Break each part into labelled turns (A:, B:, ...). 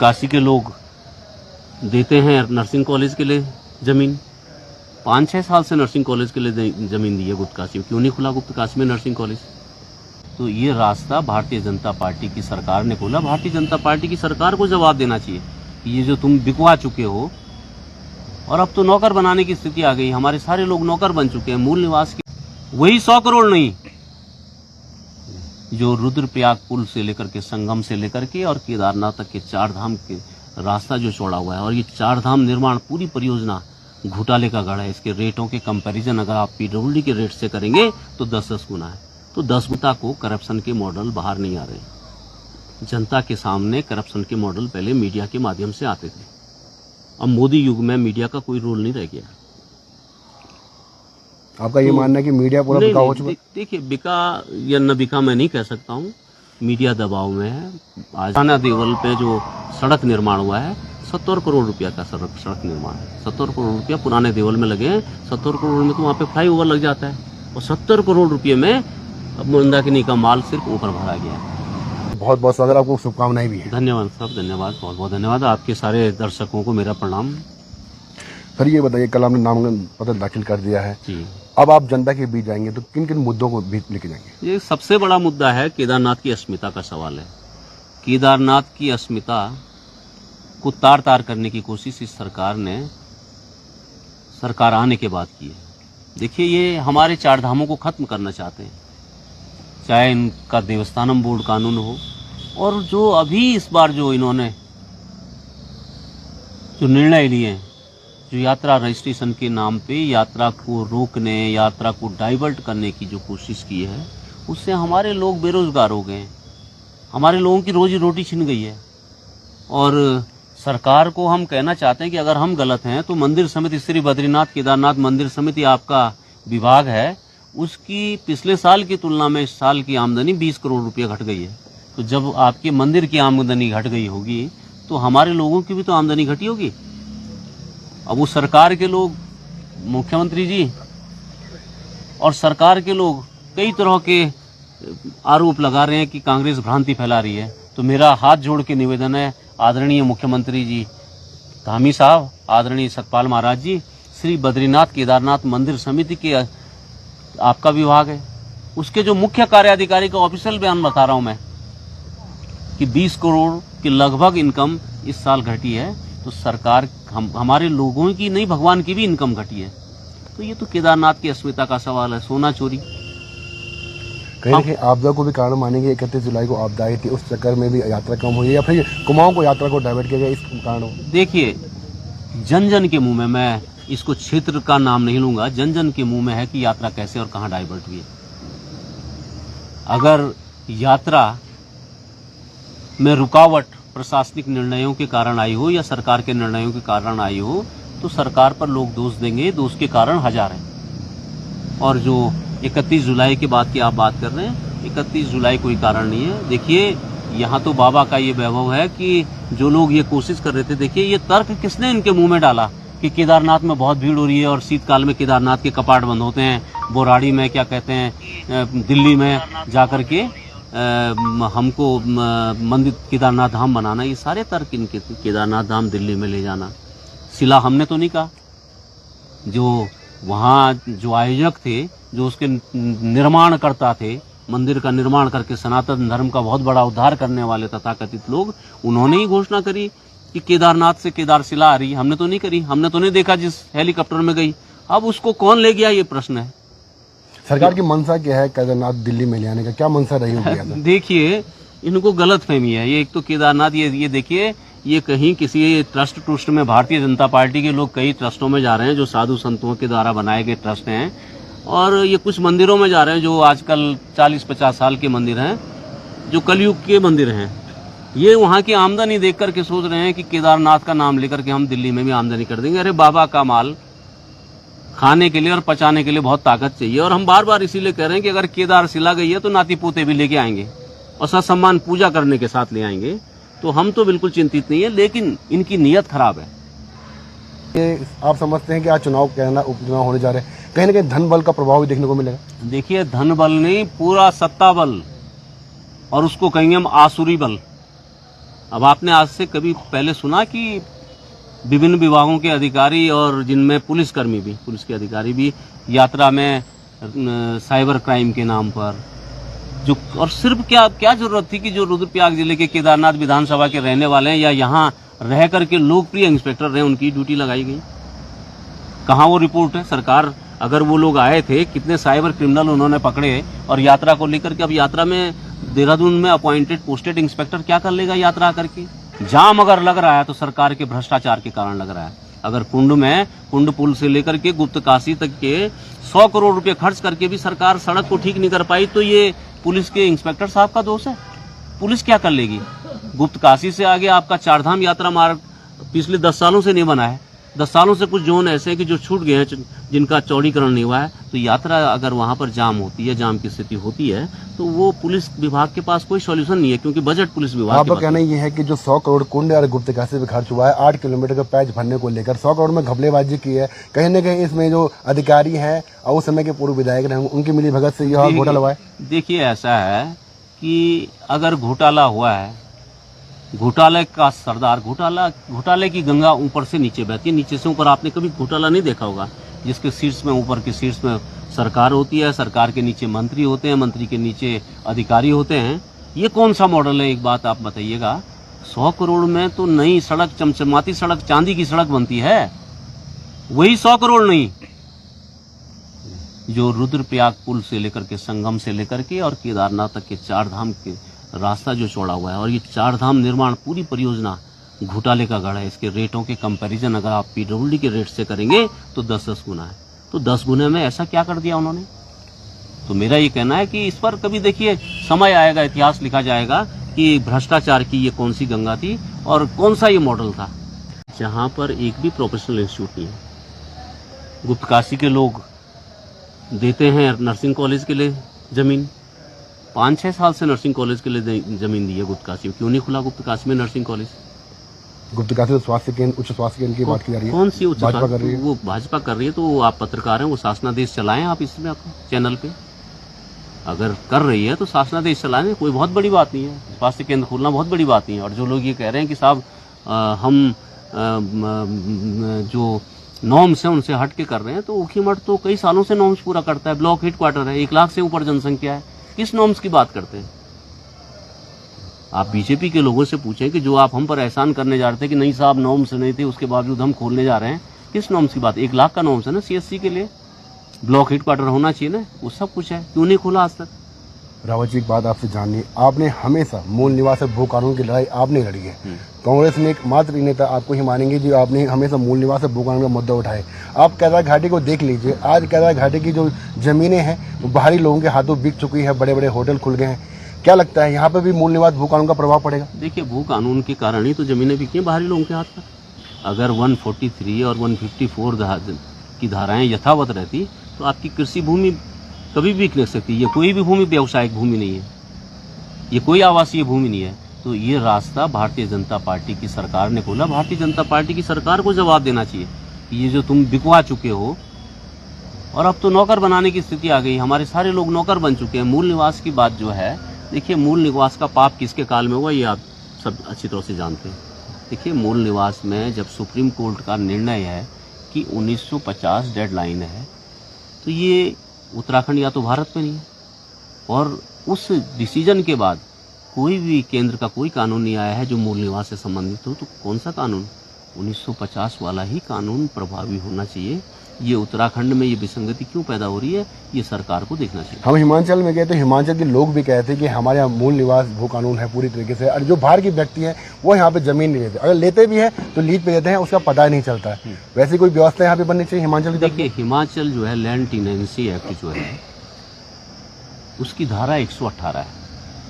A: गुप्तकाशी के लोग देते हैं नर्सिंग कॉलेज के लिए जमीन। 5-6 साल से नर्सिंग कॉलेज के लिए जमीन दी है गुप्तकाशी में, क्यों नहीं खुला गुप्तकाशी में नर्सिंग कॉलेज? तो ये रास्ता भारतीय जनता पार्टी की सरकार ने खोला। भारतीय जनता पार्टी की सरकार को जवाब देना चाहिए कि ये जो तुम बिकवा चुके हो, और अब तो नौकर बनाने की स्थिति आ गई। हमारे सारे लोग नौकर बन चुके हैं मूल निवास के। वही 100 करोड़ नहीं जो रुद्रप्रयाग पुल से लेकर के, संगम से लेकर के और केदारनाथ तक के 4 धाम के रास्ता जो चौड़ा हुआ है, और ये 4 धाम निर्माण पूरी परियोजना घोटाले का गढ़ है। इसके रेटों के कंपैरिजन अगर आप पीडब्ल्यूडी के रेट से करेंगे तो 10-10 गुना है। तो 10 गुना को करप्शन के मॉडल बाहर नहीं आ रहे। जनता के सामने करप्शन के मॉडल पहले मीडिया के माध्यम से आते थे। अब मोदी युग में मीडिया का कोई रोल नहीं रह गया।
B: आपका ये मानना है कि मीडिया पूरा बिका हो चुका है?
A: देखिए, बिका या न बिका मैं नहीं कह सकता हूँ। मीडिया दबाव में है। आज पुराना देवल पे जो सड़क निर्माण हुआ है, 70 करोड़ रुपया का सड़क निर्माण है। 70 करोड़ रुपया पुराने देवल में लगे हैं। 70 करोड़ में तो वहाँ पे फ्लाईओवर लग जाता है, और 70 करोड़ रुपये में अब मंदाकिनी का माल सिर्फ ऊपर भरा गया है।
B: बहुत बहुत स्वागत, आपको शुभकामनाएं भी है।
A: धन्यवाद साहब, धन्यवाद, बहुत बहुत धन्यवाद। आपके सारे दर्शकों को मेरा प्रणाम।
B: सर ये बताइए, कल आपने नामांकन पत्र दाखिल कर दिया है
A: जी,
B: अब आप जनता के बीच जाएंगे तो किन किन मुद्दों को बीच लेके जाएंगे?
A: ये सबसे बड़ा मुद्दा है केदारनाथ की अस्मिता का सवाल है। केदारनाथ की अस्मिता को तार तार करने की कोशिश इस सरकार आने के बाद की है। देखिए, ये हमारे 4 धामों को खत्म करना चाहते हैं, चाहे इनका देवस्थानम बोर्ड कानून हो, और जो अभी इस बार जो इन्होंने जो निर्णय लिए हैं, जो यात्रा रजिस्ट्रेशन के नाम पे यात्रा को रोकने, यात्रा को डाइवर्ट करने की जो कोशिश की है, उससे हमारे लोग बेरोजगार हो गए हैं। हमारे लोगों की रोजी रोटी छिन गई है। और सरकार को हम कहना चाहते हैं कि अगर हम गलत हैं तो मंदिर समिति, श्री बद्रीनाथ केदारनाथ मंदिर समिति आपका विभाग है, उसकी पिछले साल की तुलना में इस साल की आमदनी 20 करोड़ रुपये घट गई है। तो जब आपके मंदिर की आमदनी घट गई होगी तो हमारे लोगों की भी तो आमदनी घटी होगी। अब वो सरकार के लोग, मुख्यमंत्री जी और सरकार के लोग कई तरह के आरोप लगा रहे हैं कि कांग्रेस भ्रांति फैला रही है। तो मेरा हाथ जोड़ के निवेदन है, आदरणीय मुख्यमंत्री जी धामी साहब, आदरणीय सतपाल महाराज जी, श्री बद्रीनाथ केदारनाथ मंदिर समिति के आपका विभाग है, उसके जो मुख्य कार्याधिकारी का ऑफिशियल बयान बता रहा हूं मैं कि 20 करोड़ की लगभग इनकम इस साल घटी है। तो सरकार हमारे लोगों की नहीं, भगवान की भी इनकम घटी है। तो ये तो केदारनाथ की अस्मिता का सवाल है। सोना चोरी
B: कहीं ना कहीं आपदा को भी कारण मानेंगे। 31 जुलाई को आपदा आई थी, उस चक्कर में भी यात्रा कम हुई है, या फिर कुमाऊं को यात्रा को डाइवर्ट किया गया, इस कारण?
A: देखिए, जन जन के मुंह में, मैं इसको क्षेत्र का नाम नहीं लूंगा, जन जन के मुंह में है कि यात्रा कैसे और कहां डाइवर्ट हुई है। अगर यात्रा में रुकावट प्रशासनिक निर्णयों के कारण आई हो या सरकार के निर्णयों के कारण आई हो, तो सरकार पर लोग दोष देंगे। दोष के कारण हजार हैं। और जो 31 जुलाई के बाद की आप बात कर रहे हैं, 31 जुलाई कोई कारण नहीं है। देखिए, यहाँ तो बाबा का ये वैभव है कि जो लोग ये कोशिश कर रहे थे, देखिए ये तर्क किसने इनके मुंह में डाला कि केदारनाथ में बहुत भीड़ हो रही है और शीतकाल में केदारनाथ के कपाट बंद होते हैं, बोराड़ी में क्या कहते हैं, दिल्ली में जाकर के हमको मंदिर केदारनाथ धाम बनाना, ये सारे तर्क इनके थे। केदारनाथ धाम दिल्ली में ले जाना, शिला हमने तो नहीं कहा। जो वहाँ जो आयोजक थे, जो उसके निर्माणकर्ता थे, मंदिर का निर्माण करके सनातन धर्म का बहुत बड़ा उद्धार करने वाले तथाकथित लोग, उन्होंने ही घोषणा करी कि केदारनाथ से केदारशिला आ रही है। हमने तो नहीं करी, हमने तो नहीं देखा जिस हेलीकॉप्टर में गई। अब उसको कौन ले गया, ये प्रश्न है।
B: सरकार की मंशा क्या है केदारनाथ दिल्ली में ले आने का? क्या मंशा रही होगी?
A: देखिए, इनको गलतफहमी है। ये एक तो केदारनाथ, ये देखिए, ये कहीं किसी ट्रस्ट में भारतीय जनता पार्टी के लोग कई ट्रस्टों में जा रहे हैं जो साधु संतों के द्वारा बनाए गए ट्रस्ट हैं, और ये कुछ मंदिरों में जा रहे हैं जो आजकल 40-50 साल के मंदिर हैं, जो कलयुग के मंदिर हैं। ये वहाँ की आमदनी देख करके सोच रहे हैं कि केदारनाथ का नाम लेकर के हम दिल्ली में भी आमदनी कर देंगे। अरे बाबा का माल खाने के लिए और पचाने के लिए बहुत ताकत चाहिए। और हम बार बार इसीलिए कह रहे हैं कि अगर केदारशिला गई है तो नाती पोते भी लेके आएंगे और ससम्मान पूजा करने के साथ ले आएंगे। तो हम तो बिल्कुल चिंतित नहीं है, लेकिन इनकी नीयत खराब है।
B: ये आप समझते हैं कि आज चुनाव कहना उपचुनाव होने जा रहे हैं, कहीं ना कहीं धन बल का प्रभाव भी देखने को मिलेगा?
A: देखिए, धन बल नहीं, पूरा सत्ता बल, और उसको कहेंगे हम आसुरी बल। अब आपने आज से कभी पहले सुना कि विभिन्न विभागों के अधिकारी और जिनमें पुलिसकर्मी भी, पुलिस के अधिकारी भी यात्रा में साइबर क्राइम के नाम पर जो, और सिर्फ क्या जरूरत थी कि जो रुद्रप्रयाग जिले के केदारनाथ विधानसभा के रहने वाले हैं या यहाँ रह करके लोकप्रिय इंस्पेक्टर रहे, उनकी ड्यूटी लगाई गई? कहाँ वो रिपोर्ट है? सरकार, अगर वो लोग आए थे, कितने साइबर क्रिमिनल उन्होंने पकड़े और यात्रा को लेकर के, अब यात्रा में देहरादून में अपॉइंटेड पोस्टेड इंस्पेक्टर क्या कर लेगा यात्रा करके? जाम अगर लग रहा है तो सरकार के भ्रष्टाचार के कारण लग रहा है। अगर कुंड पुल से लेकर के गुप्त काशी तक के 100 करोड़ रुपए खर्च करके भी सरकार सड़क को ठीक नहीं कर पाई तो ये पुलिस के इंस्पेक्टर साहब का दोष है? पुलिस क्या कर लेगी? गुप्त काशी से आगे आपका चारधाम यात्रा मार्ग पिछले 10 सालों से नहीं बना है। 10 सालों से कुछ जोन ऐसे हैं कि जो छूट गए हैं, जिनका चौड़ीकरण नहीं हुआ है। तो यात्रा अगर वहां पर जाम होती है, जाम की स्थिति होती है, तो वो पुलिस विभाग के पास कोई सॉल्यूशन नहीं है, क्योंकि बजट पुलिस विभाग
B: आपका कहना ये है कि जो 100 करोड़ कुंड और गुप्त काशी पे खर्च हुआ है 8 किलोमीटर का पैच भरने को लेकर, 100 करोड़ में घपलेबाजी की है, कहीं न कहीं इसमें जो अधिकारी हैं और उस समय के पूर्व विधायक रहे उनकी मिली भगत से यह घोटाला हुआ है?
A: देखिए, ऐसा है कि अगर घोटाला हुआ है, घोटाले का सरदार, घोटाले की गंगा ऊपर से नीचे बहती है, नीचे से ऊपर। आपने कभी घोटाला नहीं देखा होगा जिसके शीर्ष में, ऊपर के शीर्ष में सरकार होती है, सरकार के नीचे मंत्री होते हैं, मंत्री के नीचे अधिकारी होते हैं। ये कौन सा मॉडल है, एक बात आप बताइएगा? 100 करोड़ में तो नई सड़क, चमचमाती सड़क, चांदी की सड़क बनती है, वही 100 करोड़ नहीं। जो रुद्रप्रयाग पुल से लेकर के, संगम से लेकर के और केदारनाथ तक के 4 धाम के रास्ता जो चौड़ा हुआ है, और ये 4 धाम निर्माण पूरी परियोजना घोटाले का गढ़ है। इसके रेटों के कंपैरिजन अगर आप पीडब्ल्यूडी के रेट से करेंगे तो 10-10 गुना है। तो 10 गुने में ऐसा क्या कर दिया उन्होंने? तो मेरा ये कहना है कि इस पर कभी देखिए समय आएगा, इतिहास लिखा जाएगा कि भ्रष्टाचार की ये कौन सी गंगा थी और कौन सा ये मॉडल था। जहाँ पर एक भी प्रोफेशनल इंस्टीट्यूट नहीं है। गुप्त काशी के लोग देते हैं नर्सिंग कॉलेज के लिए जमीन, 5-6 साल से नर्सिंग कॉलेज के लिए जमीन दी है गुप्त काशी में। क्यों नहीं खुला गुप्त काशी में नर्सिंग कॉलेज?
B: गुप्त काशी स्वास्थ्य केंद्र, उच्च स्वास्थ्य केंद्र की बात की जा रही है।
A: कौन सी उच्च?
B: भाजपा कर रही है।
A: वो भाजपा कर रही है, तो आप पत्रकार हैं, वो शासनादेश चलाएं आप इसमें, आप चैनल पे अगर कर रही है तो शासनादेश चलाएं, कोई बहुत बड़ी बात नहीं है। स्वास्थ्य केंद्र खोलना बहुत बड़ी बात नहीं है। और जो लोग ये कह रहे हैं कि साहब हम जो नॉर्म्स हैं उनसे हट के कर रहे हैं, तो ऊखीमठ तो कई सालों से नॉर्म्स पूरा करता है। ब्लॉक हेडक्वार्टर है, 1 लाख से ऊपर जनसंख्या है, किस नॉर्म्स की बात करते हैं? आप बीजेपी के लोगों से पूछें कि जो आप हम पर एहसान करने जा रहे थे कि नहीं साहब नॉर्म्स नहीं थे, उसके बावजूद हम खोलने जा रहे हैं, किस नॉर्म्स की बात? 1 लाख का नॉर्म्स है ना सीएससी के लिए, ब्लॉक हेडक्वार्टर होना चाहिए ना, वो सब कुछ है, क्यों नहीं खोला आज तक?
B: रावत जी, एक बात आपसे जाननी है, आपने हमेशा मूल निवास और भू कानून की लड़ाई आपने लड़ी है। कांग्रेस में एक मात्र नेता आपको ही मानेंगे जो आपने हमेशा मूल निवास और भू कानून का मुद्दा उठाए। आप केदार घाटी को देख लीजिए, आज केदार घाटी की जो जमीनें हैं वो बाहरी लोगों के हाथों बिक चुकी है, बड़े बड़े होटल खुल गए हैं। क्या लगता है यहाँ पे भी मूल निवास भू कानून का प्रभाव पड़ेगा?
A: देखिए, भू कानून के कारण ही तो जमीनें बिकी हैं बाहरी लोगों के हाथ पर। अगर 143 और 154 की धाराएं यथावत रहती तो आपकी कृषि भूमि कभी भी बिक नहीं सकती। ये कोई भी भूमि व्यावसायिक भूमि नहीं है, ये कोई आवासीय भूमि नहीं है। तो ये रास्ता भारतीय जनता पार्टी की सरकार ने खोला। भारतीय जनता पार्टी की सरकार को जवाब देना चाहिए कि ये जो तुम बिकवा चुके हो, और अब तो नौकर बनाने की स्थिति आ गई, हमारे सारे लोग नौकर बन चुके हैं। मूल निवास की बात जो है, देखिए मूल निवास का पाप किसके काल में हुआ ये आप सब अच्छी तरह से जानते हैं। देखिए, मूल निवास में जब सुप्रीम कोर्ट का निर्णय है कि 1950 डेडलाइन है, तो ये उत्तराखंड या तो भारत में नहीं है, और उस डिसीजन के बाद कोई भी केंद्र का कोई कानून नहीं आया है जो मूल निवास से संबंधित हो। तो कौन सा कानून? 1950 वाला ही कानून प्रभावी होना चाहिए। ये उत्तराखंड में ये विसंगति क्यों पैदा हो रही है, ये सरकार को देखना चाहिए।
B: हम हिमाचल में गए तो हिमाचल के लोग भी कहते हैं कि हमारे यहाँ मूल निवास भू कानून है पूरी तरीके से, और जो बाहर की व्यक्ति है वो यहाँ पे जमीन नहीं लेते, अगर लेते भी है तो लीज पे देते हैं, उसका पता नहीं चलता है। वैसी कोई व्यवस्था यहाँ पे बननी चाहिए हिमाचल की।
A: देखिए, हिमाचल जो है लैंड टेनेंसी एक्ट जो है उसकी धारा 118 है।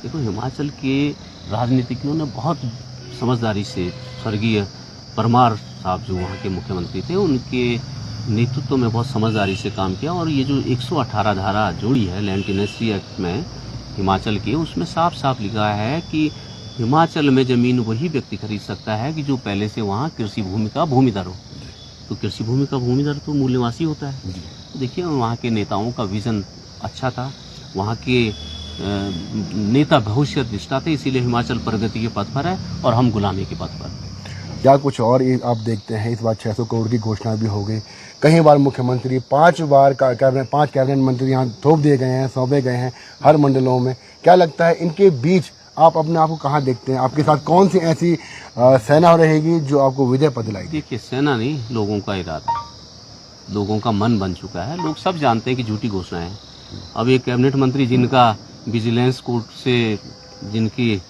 A: देखो, हिमाचल के राजनीतिज्ञों ने बहुत समझदारी से, स्वर्गीय परमार साहब जो वहाँ के मुख्यमंत्री थे, उनके नेतृत्व में बहुत समझदारी से काम किया, और ये जो 118 धारा जोड़ी है लैंड टेनेंसी एक्ट में हिमाचल के, उसमें साफ साफ लिखा है कि हिमाचल में जमीन वही व्यक्ति खरीद सकता है कि जो पहले से वहाँ कृषि भूमि का भूमिधर हो। तो कृषि भूमि का भूमिधर तो मूल निवासी होता है। तो देखिए, वहाँ के नेताओं का विजन अच्छा था, वहाँ के नेता भविष्य दृष्टा थे, इसीलिए हिमाचल प्रगति के पथ पर है और हम गुलामी के पथ पर।
B: क्या कुछ और आप देखते हैं, इस बार 600 करोड़ की घोषणा भी हो गई, कई बार मुख्यमंत्री 5 बार 5 कैबिनेट मंत्री यहाँ थोप दिए गए हैं, सौंपे गए हैं हर मंडलों में। क्या लगता है इनके बीच आप अपने आप को कहाँ देखते हैं? आपके साथ कौन सी ऐसी सेना रहेगी जो आपको विजय पद दिलाएगी?
A: देखिए, सेना नहीं, लोगों का इरादा, लोगों का मन बन चुका है। लोग सब जानते हैं कि झूठी घोषणाएं हैं। अब एक कैबिनेट मंत्री जिनका विजिलेंस कोर्ट से जिनकी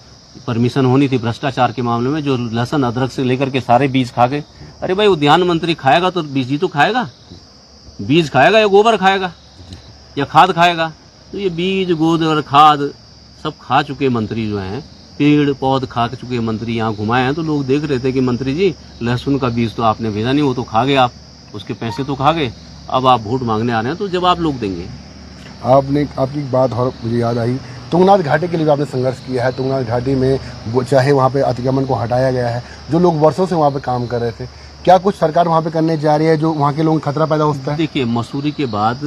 A: परमिशन होनी थी भ्रष्टाचार के मामले में, जो लहसुन अदरक से लेकर के सारे बीज खा गए। अरे भाई, उद्यान मंत्री खाएगा तो बीज ही तो खाएगा, बीज खाएगा या गोबर खाएगा या खाद खाएगा? तो ये बीज गोबर खाद सब खा चुके मंत्री जो हैं, पेड़ पौध खा चुके मंत्री यहाँ घुमाए हैं। तो लोग देख रहे थे कि मंत्री जी, लहसुन का बीज तो आपने भेजा नहीं, वो तो खा गए, आप उसके पैसे तो खा गए, अब आप वोट मांगने आ रहे हैं तो जवाब लोग देंगे।
B: आपकी बात और मुझे याद आई, तुंगनाथ घाटी के लिए भी आपने संघर्ष किया है। तुंगनाथ घाटी में चाहे वहाँ पे अतिक्रमण को हटाया गया है, जो लोग वर्षों से वहाँ पे काम कर रहे थे, क्या कुछ सरकार वहाँ पे करने जा रही है जो वहाँ के लोगों को खतरा पैदा होता है?
A: देखिए, मसूरी के बाद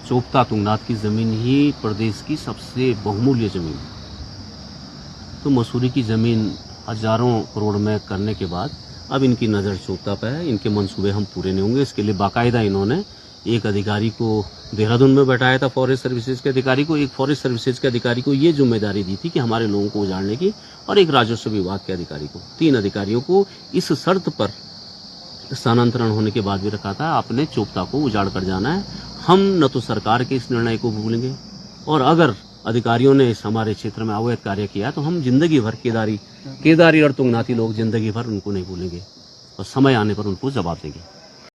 A: चोपता तुंगनाथ की जमीन ही प्रदेश की सबसे बहुमूल्य जमीन है। तो मसूरी की जमीन हजारों करोड़ में करने के बाद अब इनकी नज़र चोपता पे है। इनके मंसूबे हम पूरे नहीं होंगे। इसके लिए बाकायदा इन्होंने एक अधिकारी को देहरादून में बैठाया था, फॉरेस्ट सर्विसेज के अधिकारी को। एक फॉरेस्ट सर्विसेज के अधिकारी को ये जिम्मेदारी दी थी कि हमारे लोगों को उजाड़ने की, और एक राजस्व विभाग के अधिकारी को, 3 अधिकारियों को इस शर्त पर स्थानांतरण होने के बाद भी रखा था, आपने चोपता को उजाड़ कर जाना है। हम न तो सरकार के इस निर्णय को भूलेंगे, और अगर अधिकारियों ने इस हमारे क्षेत्र में अवैध कार्य किया तो हम जिंदगी भर केदारी और तुंगनाथी लोग जिंदगी भर उनको नहीं भूलेंगे, और समय आने पर उनको जवाब देंगे।